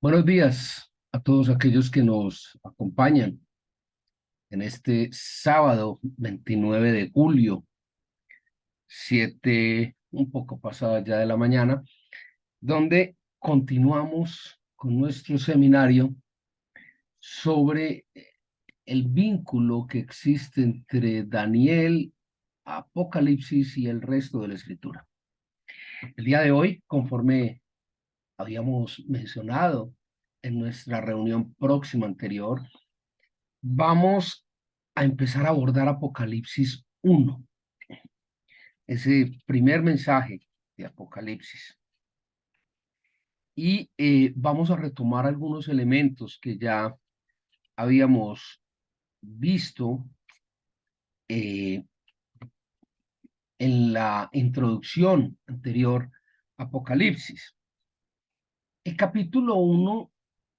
Buenos días a todos aquellos que nos acompañan en este sábado 29 de julio, 7, un poco pasada ya de la mañana, donde continuamos con nuestro seminario sobre el vínculo que existe entre Daniel, Apocalipsis y el resto de la Escritura. El día de hoy, conforme habíamos mencionado en nuestra reunión próxima anterior, vamos a empezar a abordar Apocalipsis 1, ese primer mensaje de Apocalipsis. Y vamos a retomar algunos elementos que ya habíamos visto eh, en la introducción anterior a Apocalipsis. El capítulo 1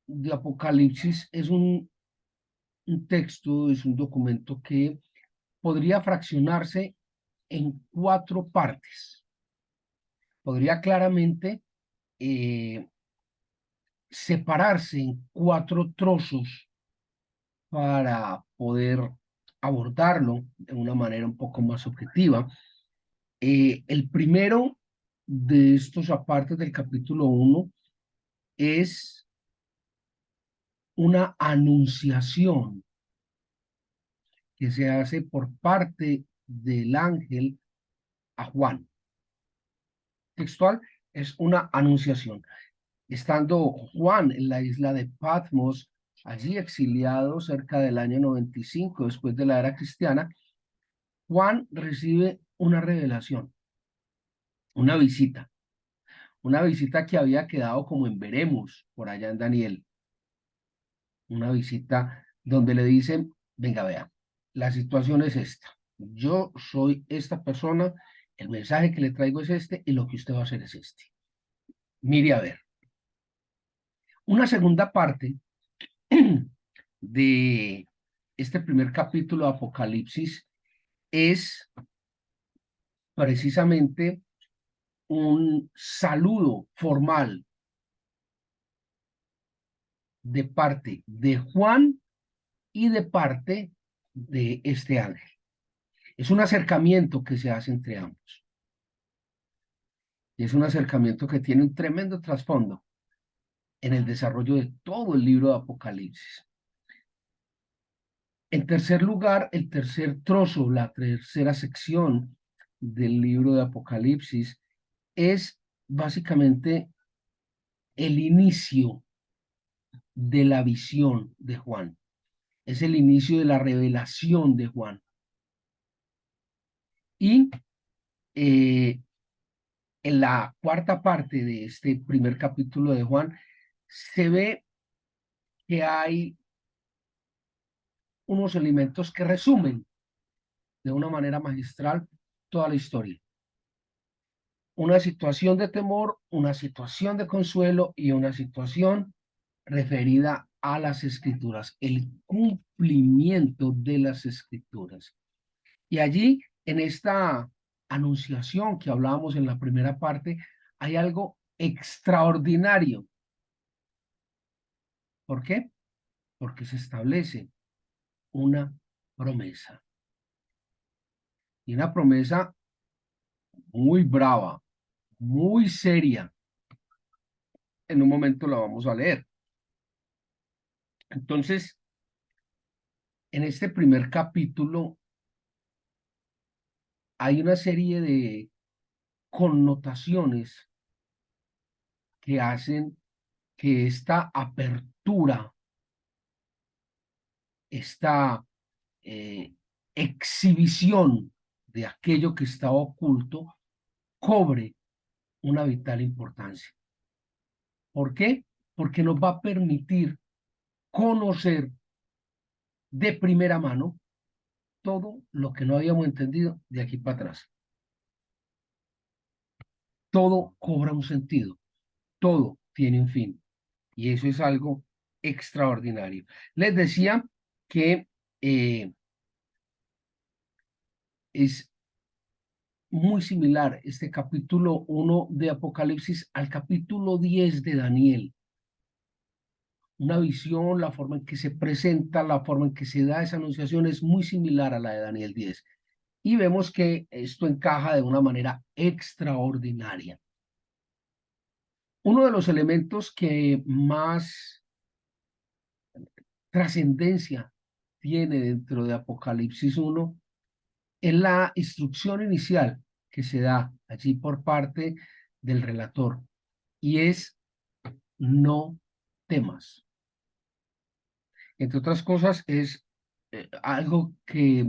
de Apocalipsis es un texto, es un documento que podría fraccionarse en cuatro partes. Podría claramente eh, separarse en cuatro trozos para poder abordarlo de una manera un poco más objetiva. El primero de estos apartes del capítulo 1 es una anunciación que se hace por parte del ángel a Juan. Textual es una anunciación. Estando Juan en la isla de Patmos, allí exiliado cerca del año 95 después de la era cristiana, Juan recibe una revelación, una una visita que había quedado como en veremos por allá en Daniel, una visita donde le dicen, venga, vea, la situación es esta, yo soy esta persona, el mensaje que le traigo es este y lo que usted va a hacer es este. Mire a ver, una segunda parte de este primer capítulo de Apocalipsis es precisamente un saludo formal de parte de Juan y de parte de este ángel. Es un acercamiento que se hace entre ambos. Y es un acercamiento que tiene un tremendo trasfondo en el desarrollo de todo el libro de Apocalipsis. En tercer lugar, el tercer trozo, la tercera sección del libro de Apocalipsis es básicamente el inicio de la visión de Juan. Es el inicio de la revelación de Juan. Y en la cuarta parte de este primer capítulo de Juan se ve que hay unos elementos que resumen de una manera magistral toda la historia. Una situación de temor, una situación de consuelo y una situación referida a las escrituras, el cumplimiento de las escrituras. Y allí, en esta anunciación que hablábamos en la primera parte, hay algo extraordinario. ¿Por qué? Porque se establece una promesa. Y una promesa muy brava, muy seria. En un momento la vamos a leer. Entonces, en este primer capítulo hay una serie de connotaciones que hacen que esta apertura, esta eh, exhibición de aquello que estaba oculto, cobre una vital importancia. ¿Por qué? Porque nos va a permitir conocer de primera mano todo lo que no habíamos entendido de aquí para atrás. Todo cobra un sentido, todo tiene un fin. Y eso es algo extraordinario. Les decía que es muy similar este capítulo 1 de Apocalipsis al capítulo 10 de Daniel. una visión, la forma en que se presenta, la forma en que se da esa anunciación es muy similar a la de Daniel 10. Y vemos que esto encaja de una manera extraordinaria. Uno de los elementos que más trascendencia tiene dentro de Apocalipsis 1 es la instrucción inicial que se da allí por parte del relator, y es no temas. Entre otras cosas, es algo que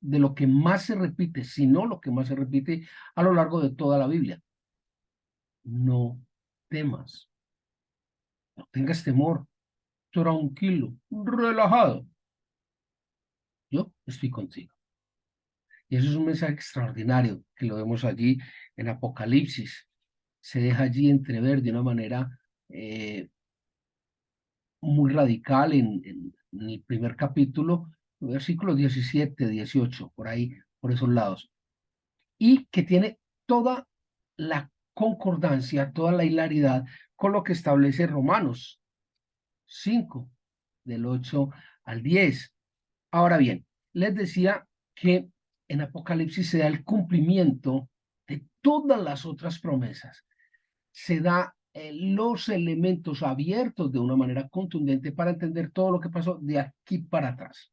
de lo que más se repite, si no lo que más se repite a lo largo de toda la Biblia. No temas, no tengas temor, tranquilo, relajado. Yo estoy contigo. Y eso es un mensaje extraordinario que lo vemos allí en Apocalipsis. Se deja allí entrever de una manera eh, muy radical en el primer capítulo, versículos 17, 18, por ahí, por esos lados. Y que tiene toda la concordancia, toda la hilaridad con lo que establece Romanos 5, del 8 al 10. Ahora bien, les decía que en Apocalipsis se da el cumplimiento de todas las otras promesas. Se da los elementos abiertos de una manera contundente para entender todo lo que pasó de aquí para atrás.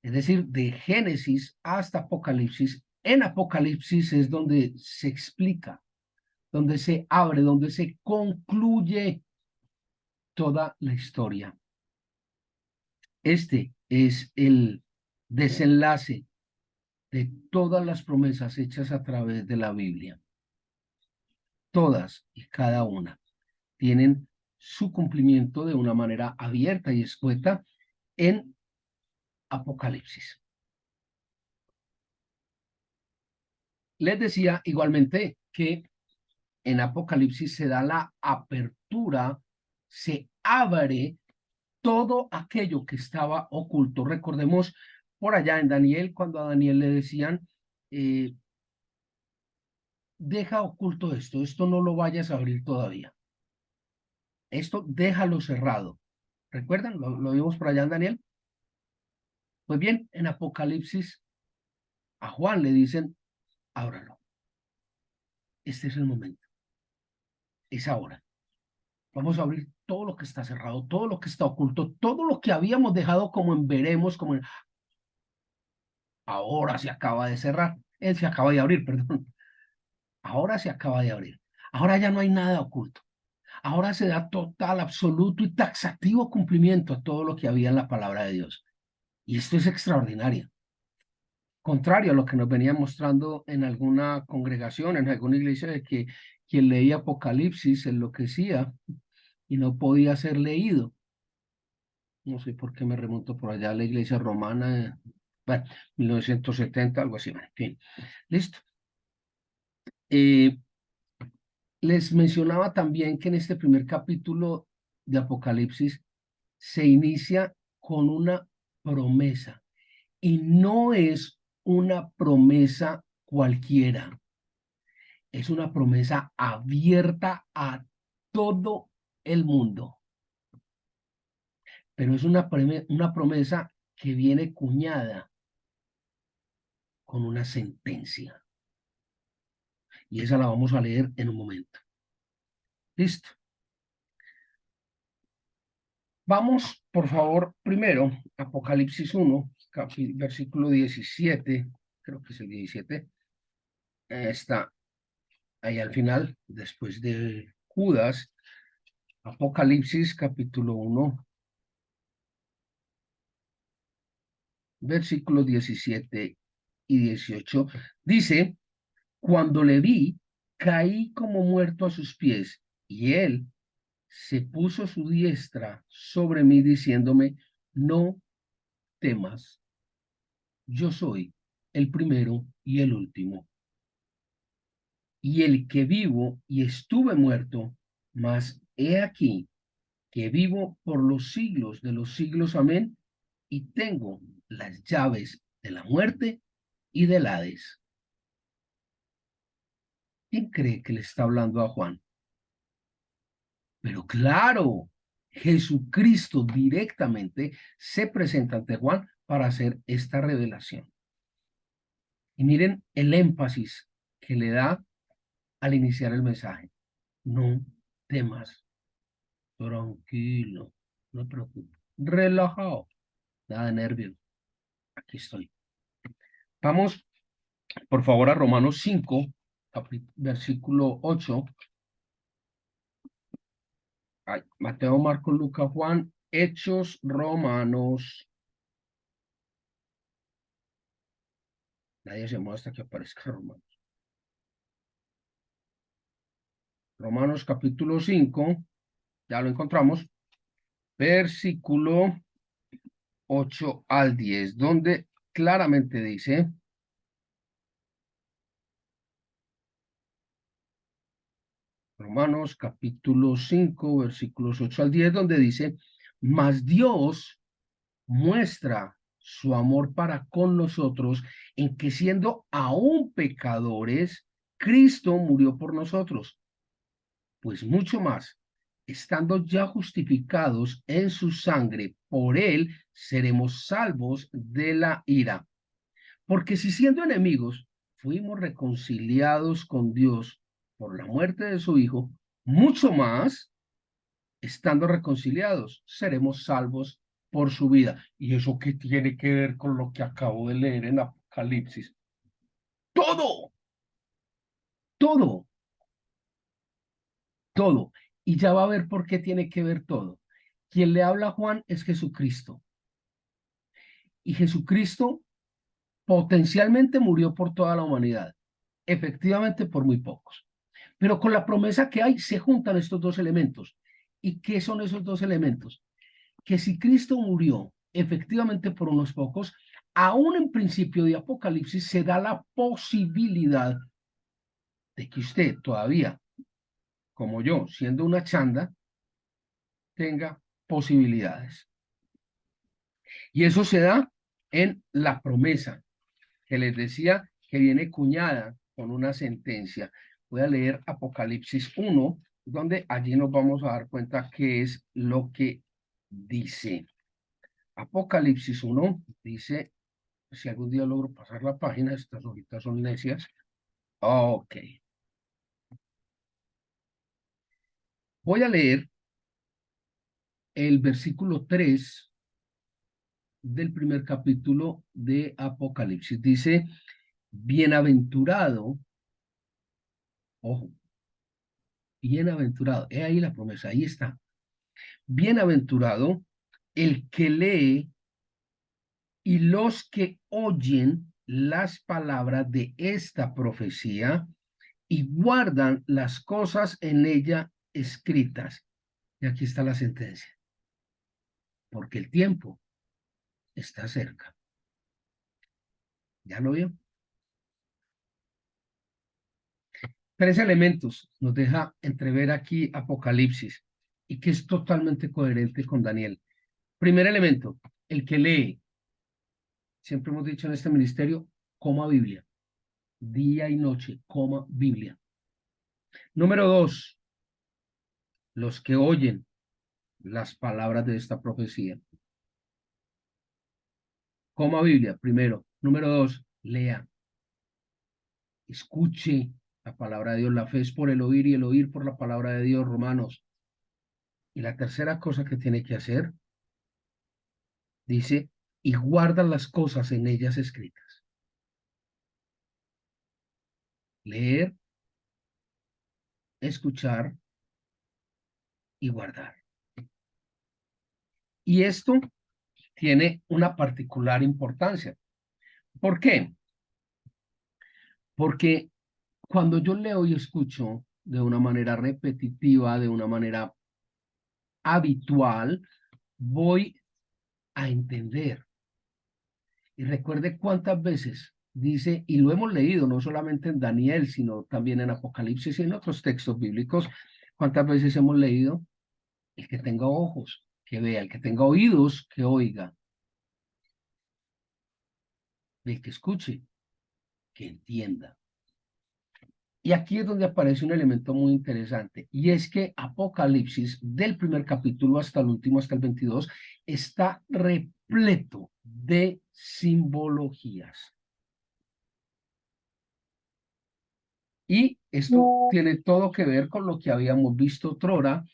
Es decir, de Génesis hasta Apocalipsis. En Apocalipsis es donde se explica, donde se abre, donde se concluye toda la historia. Este es el desenlace de todas las promesas hechas a través de la Biblia. Todas y cada una tienen su cumplimiento de una manera abierta y escueta en Apocalipsis. Les decía igualmente que en Apocalipsis se da la apertura, se abre todo aquello que estaba oculto. Recordemos por allá en Daniel, cuando a Daniel le decían, deja oculto esto no lo vayas a abrir todavía. Esto déjalo cerrado. ¿Recuerdan? Lo vimos por allá en Daniel. Pues bien, en Apocalipsis a Juan le dicen, ábralo. Este es el momento. Es ahora. Vamos a abrir todo lo que está cerrado, todo lo que está oculto, todo lo que habíamos dejado como en veremos, como en... Ahora se acaba de cerrar. Él se acaba de abrir, perdón. Ahora se acaba de abrir. Ahora ya no hay nada oculto. Ahora se da total, absoluto y taxativo cumplimiento a todo lo que había en la palabra de Dios. Y esto es extraordinario. Contrario a lo que nos venía mostrando en alguna congregación, en alguna iglesia, de que quien leía Apocalipsis enloquecía y no podía ser leído. No sé por qué me remonto por allá a la iglesia romana, bueno, 1970, algo así, bueno, en fin. Listo. Les mencionaba también que en este primer capítulo de Apocalipsis se inicia con una promesa, y no es una promesa cualquiera, es una promesa abierta a todo el mundo, pero es una promesa que viene cuñada con una sentencia, y esa la vamos a leer en un momento. Listo. Vamos, por favor, primero, Apocalipsis 1, versículo 17, creo que es el 17, está ahí al final, después de Judas. Apocalipsis capítulo 1, versículos 17 y 18, dice, cuando le vi, caí como muerto a sus pies, y él se puso su diestra sobre mí, diciéndome, no temas, yo soy el primero y el último, y el que vivo y estuve muerto, mas he aquí que vivo por los siglos de los siglos, amén, y tengo las llaves de la muerte y del Hades. ¿Quién cree que le está hablando a Juan? Pero claro, Jesucristo directamente se presenta ante Juan para hacer esta revelación. Y miren el énfasis que le da al iniciar el mensaje. No temas, tranquilo, no te preocupes, relajado, nada de nervios, aquí estoy. Vamos, por favor, a Romanos 5, versículo 8. Ay, Mateo, Marcos, Lucas, Juan, Hechos, Romanos. Nadie se muestra que aparezca Romanos. Romanos capítulo 5, ya lo encontramos, versículo 8 al 10, donde claramente dice, Romanos capítulo 5, versículos 8 al 10, donde dice, mas Dios muestra su amor para con nosotros en que siendo aún pecadores, Cristo murió por nosotros. Pues mucho más, estando ya justificados en su sangre, por él seremos salvos de la ira. Porque si siendo enemigos fuimos reconciliados con Dios por la muerte de su Hijo, mucho más, estando reconciliados, seremos salvos por su vida. ¿Y eso qué tiene que ver con lo que acabo de leer en Apocalipsis? Todo, todo, todo. Y ya va a ver por qué tiene que ver todo. Quien le habla a Juan es Jesucristo. Y Jesucristo potencialmente murió por toda la humanidad. Efectivamente, por muy pocos. Pero con la promesa que hay, se juntan estos dos elementos. ¿Y qué son esos dos elementos? Que si Cristo murió efectivamente por unos pocos, aún en principio de Apocalipsis se da la posibilidad de que usted todavía, como yo, siendo una chanda, tenga posibilidades. Y eso se da en la promesa que les decía que viene cuñada con una sentencia. Voy a leer Apocalipsis 1, donde allí nos vamos a dar cuenta qué es lo que dice. Apocalipsis 1 dice, si algún día logro pasar la página, estas hojitas son necias. Ok. Voy a leer el versículo 3 del primer capítulo de Apocalipsis. Dice, bienaventurado, ojo, bienaventurado, he ahí la promesa, ahí está. Bienaventurado el que lee y los que oyen las palabras de esta profecía y guardan las cosas en ella escritas. Y aquí está la sentencia. Porque el tiempo está cerca. ¿Ya lo vio? Tres elementos nos deja entrever aquí Apocalipsis y que es totalmente coherente con Daniel. Primer elemento, el que lee. Siempre hemos dicho en este ministerio, coma Biblia. Día y noche, coma Biblia. Número dos, los que oyen las palabras de esta profecía. Coma Biblia, primero. Número dos, lea. Escuche la palabra de Dios. La fe es por el oír y el oír por la palabra de Dios, Romanos. Y la tercera cosa que tiene que hacer, dice, y guarda las cosas en ellas escritas. Leer, escuchar y guardar. Y esto tiene una particular importancia. ¿Por qué? Porque cuando yo leo y escucho de una manera repetitiva, de una manera habitual, voy a entender. Y recuerde cuántas veces dice, y lo hemos leído no solamente en Daniel, sino también en Apocalipsis y en otros textos bíblicos, cuántas veces hemos leído, el que tenga ojos, que vea, el que tenga oídos, que oiga, el que escuche, que entienda. Y aquí es donde aparece un elemento muy interesante, y es que Apocalipsis, del primer capítulo hasta el último, hasta el 22, está repleto de simbologías. Y esto tiene todo que ver con lo que habíamos visto otrora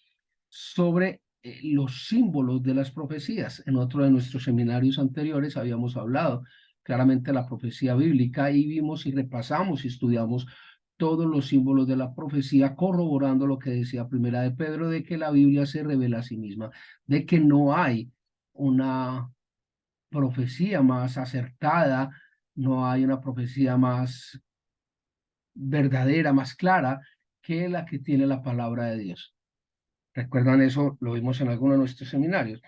sobre los símbolos de las profecías. En otro de nuestros seminarios anteriores habíamos hablado claramente de la profecía bíblica y vimos y repasamos y estudiamos todos los símbolos de la profecía, corroborando lo que decía Primera de Pedro, de que la Biblia se revela a sí misma, de que no hay una profecía más acertada, no hay una profecía más verdadera, más clara que la que tiene la palabra de Dios. ¿Recuerdan eso? Lo vimos en alguno de nuestros seminarios.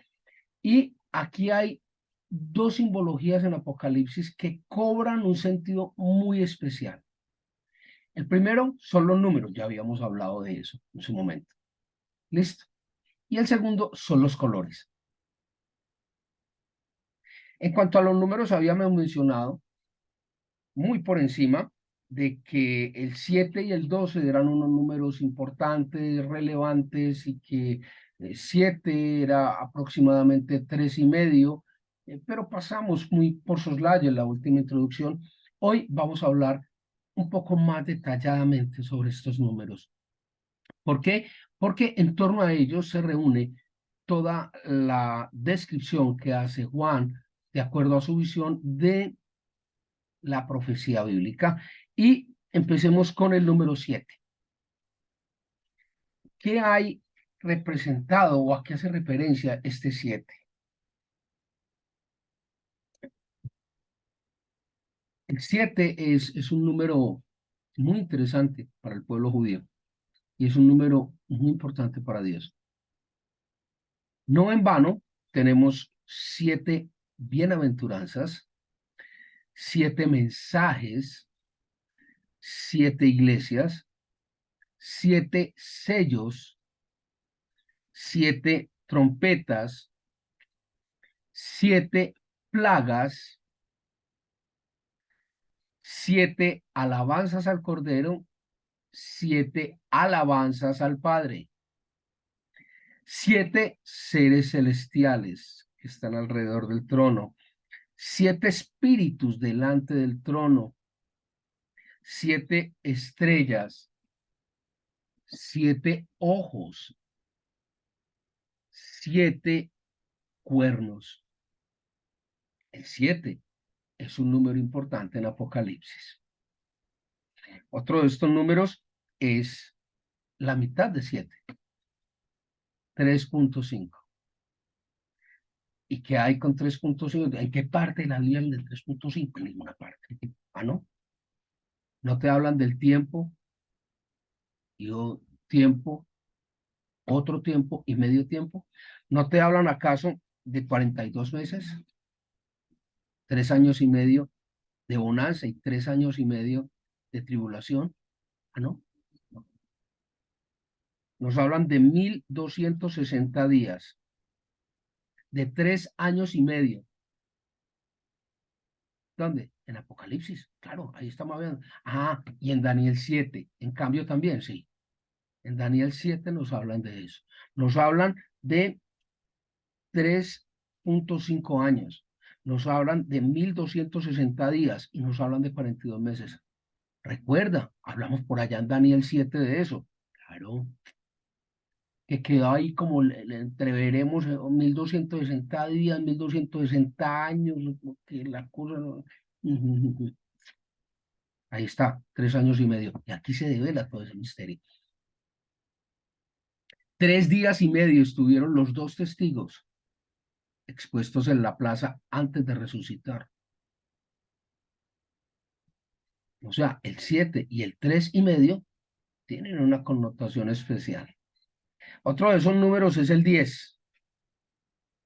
Y aquí hay dos simbologías en Apocalipsis que cobran un sentido muy especial. El primero son los números, ya habíamos hablado de eso en su momento. ¿Listo? Y el segundo son los colores. En cuanto a los números, habíamos mencionado muy por encima de que el 7 y el 12 eran unos números importantes, relevantes, y que 7 era aproximadamente 3,5, pero pasamos muy por soslayo en la última introducción. Hoy vamos a hablar un poco más detalladamente sobre estos números. ¿Por qué? Porque en torno a ellos se reúne toda la descripción que hace Juan, de acuerdo a su visión, de la profecía bíblica. Y empecemos con el número 7. ¿Qué hay representado o a qué hace referencia este 7? El 7 es un número muy interesante para el pueblo judío y es un número muy importante para Dios. No en vano tenemos 7 bienaventuranzas, 7 mensajes, 7 iglesias, 7 sellos, 7 trompetas, 7 plagas, 7 alabanzas al Cordero, 7 alabanzas al Padre, 7 seres celestiales que están alrededor del trono, 7 espíritus delante del trono, 7 estrellas, 7 ojos, 7 cuernos. El 7 es un número importante en Apocalipsis. Otro de estos números es la mitad de 7, 3,5. ¿Y qué hay con 3,5? ¿En qué parte de la Biblia del 3,5? En ninguna parte. Ah, ¿no? No te hablan del tiempo y tiempo, otro tiempo y medio tiempo. ¿No te hablan acaso de 42 meses, 3 años y medio de bonanza y 3 años y medio de tribulación? Ah, ¿no? No. Nos hablan de 1260 días, de 3 años y medio. ¿Dónde? En Apocalipsis, claro, ahí estamos hablando. Ah, y en Daniel 7, en cambio también, sí. En Daniel 7 nos hablan de eso. Nos hablan de 3,5 años. Nos hablan de 1260 días y nos hablan de 42 meses. Recuerda, hablamos por allá en Daniel 7 de eso. Claro, que quedó ahí como le entreveremos 1260 días, 1260 años, que la cosa no. Ahí está, 3 años y medio. Y aquí se devela todo ese misterio. 3 días y medio estuvieron los dos testigos expuestos en la plaza antes de resucitar. O sea, el 7 y el 3,5 tienen una connotación especial. Otro de esos números es el 10.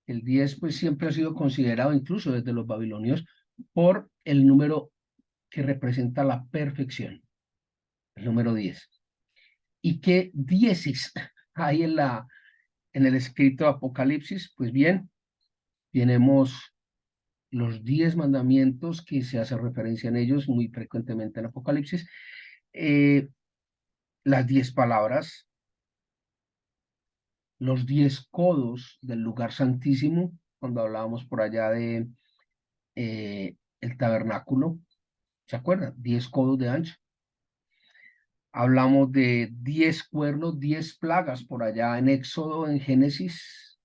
El 10 pues siempre ha sido considerado incluso desde los babilonios por el número que representa la perfección, el número 10. ¿Y qué dieces hay en el escrito de Apocalipsis? Pues bien, tenemos los 10 mandamientos que se hace referencia en ellos muy frecuentemente en Apocalipsis. las 10 palabras, los 10 codos del lugar santísimo, cuando hablábamos por allá de el tabernáculo, ¿se acuerdan? 10 codos de ancho. Hablamos de 10 cuernos, 10 plagas por allá en Éxodo, en Génesis.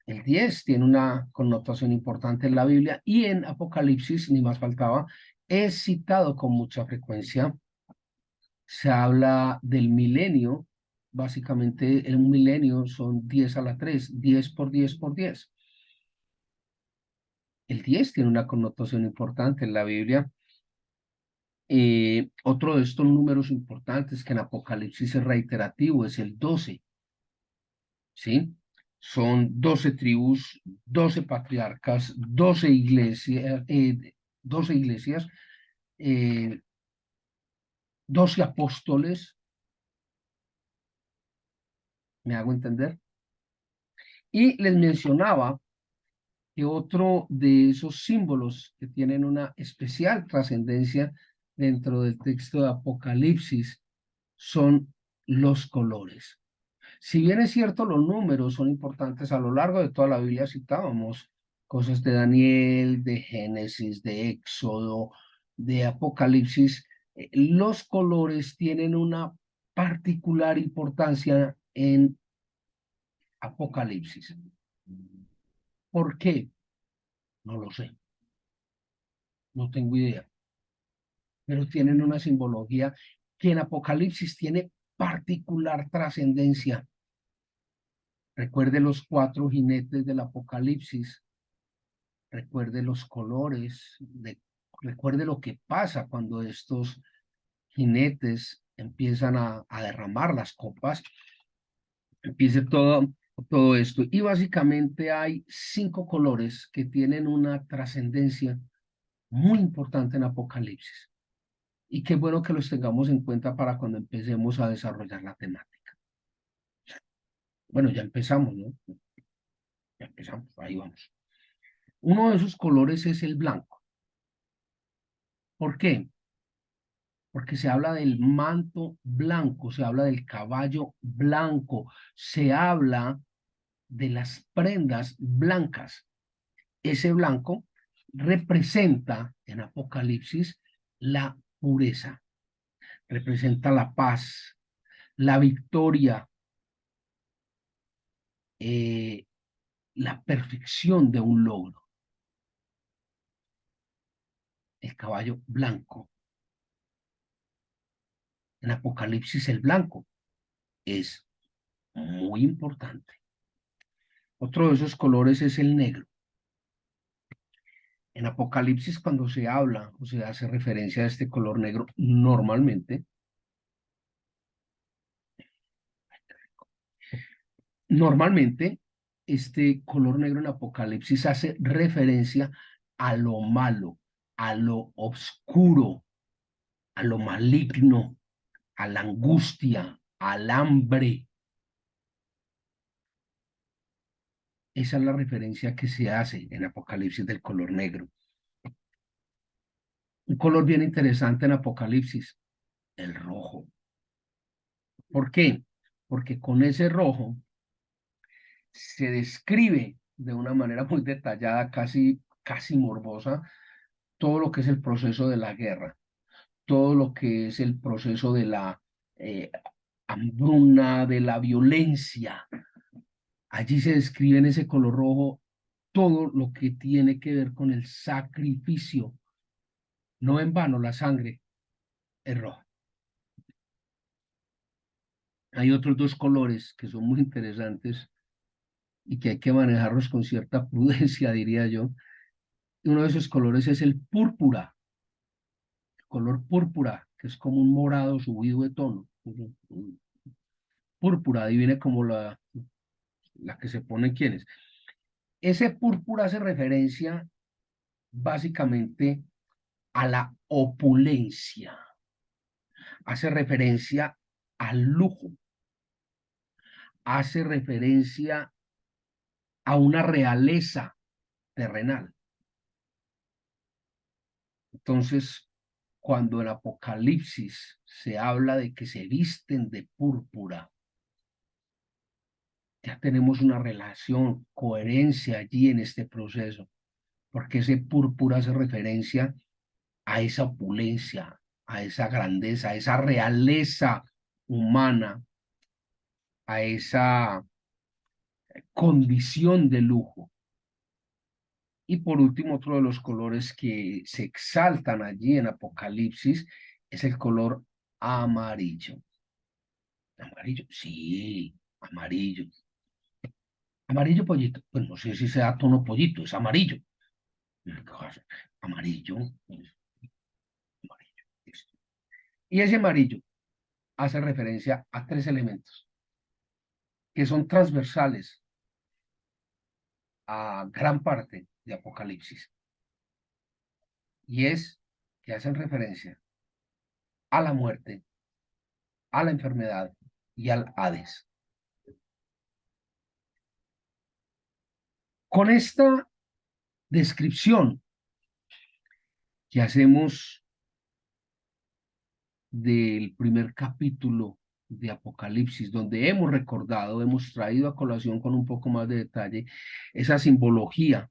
El 10 tiene una connotación importante en la Biblia y en Apocalipsis, ni más faltaba, es citado con mucha frecuencia. Se habla del milenio, básicamente el milenio son 10 a la 3, 10 por 10 por 10. El 10 tiene una connotación importante en la Biblia. Otro de estos números importantes que en Apocalipsis es reiterativo es el 12, ¿sí? Son 12 tribus, 12 patriarcas, 12 iglesias, eh, 12 apóstoles, ¿me hago entender? Y les mencionaba que otro de esos símbolos que tienen una especial trascendencia dentro del texto de Apocalipsis son los colores. Si bien es cierto, los números son importantes a lo largo de toda la Biblia, citábamos cosas de Daniel, de Génesis, de Éxodo, de Apocalipsis, los colores tienen una particular importancia en Apocalipsis. ¿Por qué? No lo sé, no tengo idea, pero tienen una simbología que en Apocalipsis tiene particular trascendencia. Recuerde los 4 jinetes del Apocalipsis, recuerde los colores, recuerde lo que pasa cuando estos jinetes empiezan a derramar las copas, empieza todo esto. Y básicamente hay 5 colores que tienen una trascendencia muy importante en Apocalipsis. Y qué bueno que los tengamos en cuenta para cuando empecemos a desarrollar la temática. Bueno, ya empezamos, ¿no? Ya empezamos, ahí vamos. Uno de esos colores es el blanco. ¿Por qué? Porque se habla del manto blanco, se habla del caballo blanco, se habla de las prendas blancas. Ese blanco representa en Apocalipsis la pureza, representa la paz, la victoria, eh, la perfección de un logro. El caballo blanco. En Apocalipsis el blanco es muy importante. Otro de esos colores es el negro. En Apocalipsis, cuando se habla o se hace referencia a este color negro, normalmente, este color negro en Apocalipsis hace referencia a lo malo, a lo oscuro, a lo maligno, a la angustia, al hambre. Esa es la referencia que se hace en Apocalipsis del color negro. Un color bien interesante en Apocalipsis, el rojo. ¿Por qué? Porque con ese rojo se describe de una manera muy detallada, casi morbosa, todo lo que es el proceso de la guerra, todo lo que es el proceso de la eh, hambruna, de la violencia. Allí se describe en ese color rojo todo lo que tiene que ver con el sacrificio. No en vano la sangre es roja. Hay otros 2 colores que son muy interesantes y que hay que manejarlos con cierta prudencia, diría yo. Uno de esos colores es el púrpura, color púrpura, que es como un morado subido de tono. Púrpura, adivine como la que se pone quienes. Ese púrpura hace referencia básicamente a la opulencia, hace referencia al lujo, hace referencia a una realeza terrenal. Entonces, cuando en Apocalipsis se habla de que se visten de púrpura, ya tenemos una relación, coherencia allí en este proceso, porque ese púrpura hace referencia a esa opulencia, a esa grandeza, a esa realeza humana, a esa condición de lujo. Y por último, otro de los colores que se exaltan allí en Apocalipsis es el color amarillo. Amarillo, sí, amarillo. Amarillo pollito. Pues no sé si sea tono pollito, es amarillo. Amarillo, amarillo. Y ese amarillo hace referencia a tres elementos que son transversales a gran parte de Apocalipsis. Y es que hacen referencia a la muerte, a la enfermedad y al Hades. Con esta descripción que hacemos del primer capítulo de Apocalipsis, donde hemos recordado, hemos traído a colación con un poco más de detalle esa simbología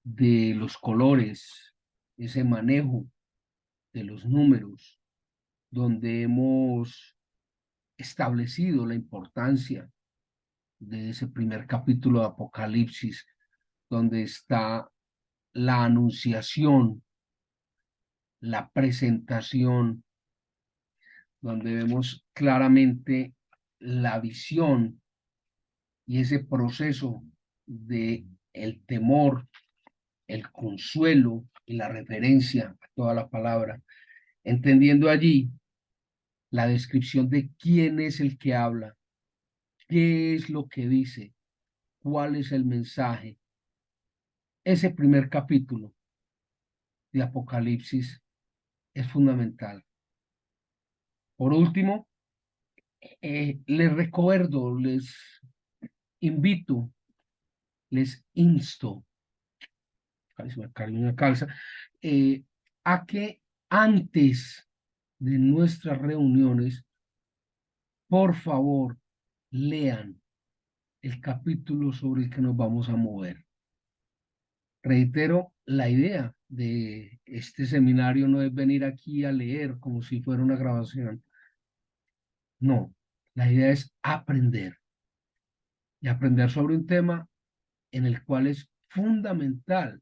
de los colores, ese manejo de los números, donde hemos establecido la importancia de ese primer capítulo de Apocalipsis, donde está la anunciación, la presentación, donde vemos claramente la visión y ese proceso de el temor, el consuelo y la referencia a toda la palabra, entendiendo allí la descripción de quién es el que habla, qué es lo que dice, cuál es el mensaje. Ese primer capítulo de Apocalipsis es fundamental. Por último, les recuerdo, les invito, les insto, una calza, a que antes de nuestras reuniones, por favor, lean el capítulo sobre el que nos vamos a mover. Reitero, la idea de este seminario no es venir aquí a leer como si fuera una grabación. No, la idea es aprender y aprender sobre un tema en el cual es fundamental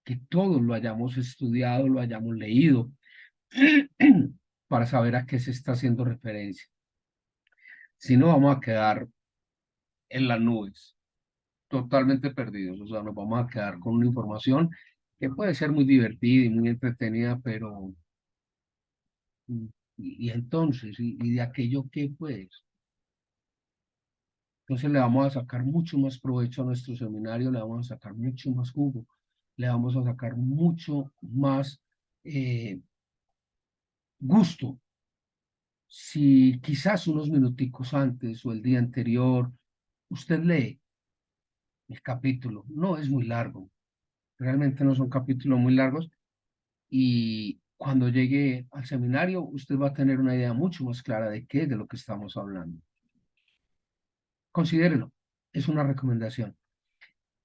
que todos lo hayamos estudiado, lo hayamos leído, para saber a qué se está haciendo referencia. Si no, vamos a quedar en las nubes, totalmente perdidos. O sea, nos vamos a quedar con una información que puede ser muy divertida y muy entretenida, pero y entonces, y de aquello que pues, entonces le vamos a sacar mucho más provecho a nuestro seminario, le vamos a sacar mucho más jugo, le vamos a sacar mucho más gusto. Si quizás unos minuticos antes o el día anterior usted lee el capítulo, no es muy largo, realmente no son capítulos muy largos, y cuando llegue al seminario usted va a tener una idea mucho más clara de qué es de lo que estamos hablando. Considérelo, es una recomendación.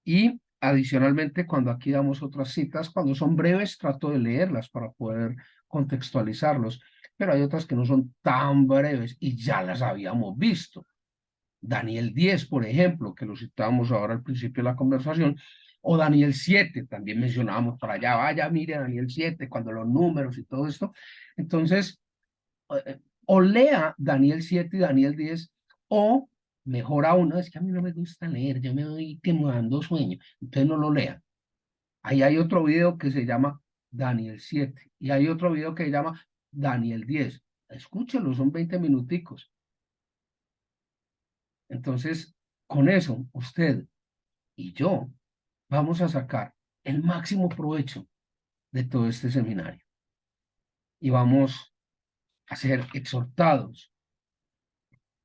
Y adicionalmente, cuando aquí damos otras citas, cuando son breves, trato de leerlas para poder contextualizarlos, pero hay otras que no son tan breves y ya las habíamos visto. Daniel 10, por ejemplo, que lo citábamos ahora al principio de la conversación, o Daniel 7, también mencionábamos para allá, vaya, mire Daniel 7, cuando los números y todo esto. Entonces, o lea Daniel 7 y Daniel 10, o mejor aún, no, es que a mí no me gusta leer, yo me doy quemando sueño, entonces no lo lea. Ahí hay otro video que se llama Daniel 7 y hay otro video que se llama Daniel 10. Escúchelo, son 20 minuticos. Entonces, con eso, usted y yo vamos a sacar el máximo provecho de todo este seminario y vamos a ser exhortados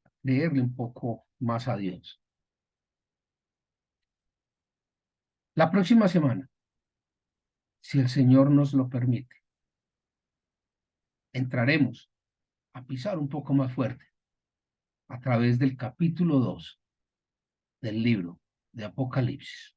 a leerle un poco más a Dios. La próxima semana, si el Señor nos lo permite, entraremos a pisar un poco más fuerte a través del capítulo 2 del libro de Apocalipsis.